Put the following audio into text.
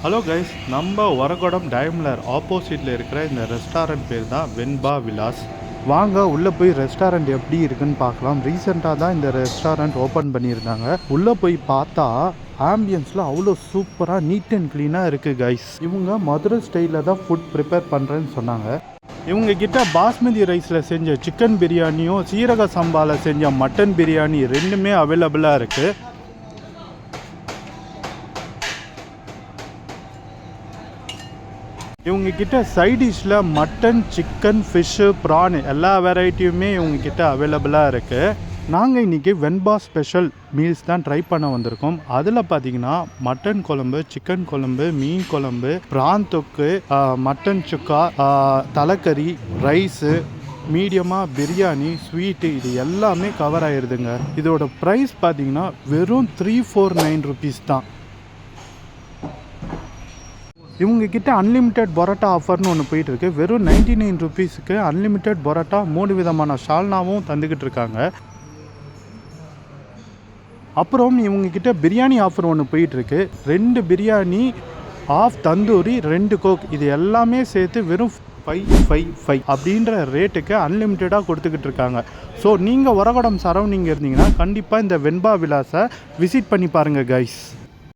Hello guys, நம்ம வரகொடம் Daimler ஆப்போசிட்டில் இருக்கிற இந்த ரெஸ்டாரண்ட் பேர் தான் வெண்பா விலாஸ். வாங்க உள்ளே போய் ரெஸ்டாரண்ட் எப்படி இருக்குன்னு பார்க்கலாம். ரீசெண்டாக தான் இந்த ரெஸ்டாரண்ட் ஓப்பன் பண்ணியிருந்தாங்க. உள்ளே போய் பார்த்தா ஆம்பியன்ஸில் அவ்வளோ சூப்பராக நீட் அண்ட் க்ளீனாக இருக்குது கைஸ். இவங்க மதுரை ஸ்டைலில் தான் ஃபுட் ப்ரிப்பேர் பண்ணுறேன்னு சொன்னாங்க. இவங்க கிட்ட பாஸ்மதி ரைஸில் செஞ்ச சிக்கன் பிரியாணியும் சீரக சம்பாவில் செஞ்ச மட்டன் பிரியாணி ரெண்டுமே அவைலபிளாக இருக்குது. இவங்கக்கிட்ட சைட் டிஷ்ஷில் மட்டன், சிக்கன், ஃபிஷ்ஷு, ப்ரான் எல்லா வெரைட்டியுமே இவங்கக்கிட்ட அவைலபிளாக இருக்குது. நாங்கள் இன்றைக்கி வெண்பா ஸ்பெஷல் மீல்ஸ் தான் ட்ரை பண்ண வந்திருக்கோம். அதில் பார்த்திங்கன்னா மட்டன் குழம்பு, சிக்கன் குழம்பு, மீன் குழம்பு, ப்ரான் தொக்கு, மட்டன் சுக்கா, தலைக்கறி, ரைஸு, மீடியமாக பிரியாணி, ஸ்வீட்டு இது எல்லாமே கவர் ஆகிடுதுங்க. இதோட ப்ரைஸ் பார்த்திங்கன்னா வெறும் 349 ருபீஸ் தான். இவங்கக்கிட்ட அன்லிமிட்டெட் பரோட்டா ஆஃபர்னு ஒன்று போயிட்டுருக்கு. வெறும் 99 ருபீஸுக்கு அன்லிமிட்டெட் பரோட்டா 3 விதமான ஷால்னாவும் தந்துக்கிட்டு இருக்காங்க. அப்புறம் இவங்கக்கிட்ட பிரியாணி ஆஃபர் ஒன்று போயிட்டுருக்கு. 2 பிரியாணி, ஆஃப் தந்தூரி, 2 கோக், இது எல்லாமே சேர்த்து வெறும் 555 அப்படின்ற ரேட்டுக்கு அன்லிமிட்டடாக கொடுத்துக்கிட்டு இருக்காங்க. ஸோ நீங்கள் வரகொடம் சரௌண்டிங் இருந்தீங்கன்னா கண்டிப்பாக இந்த வெண்பா விலாஸை விசிட் பண்ணி பாருங்கள் கைஸ்.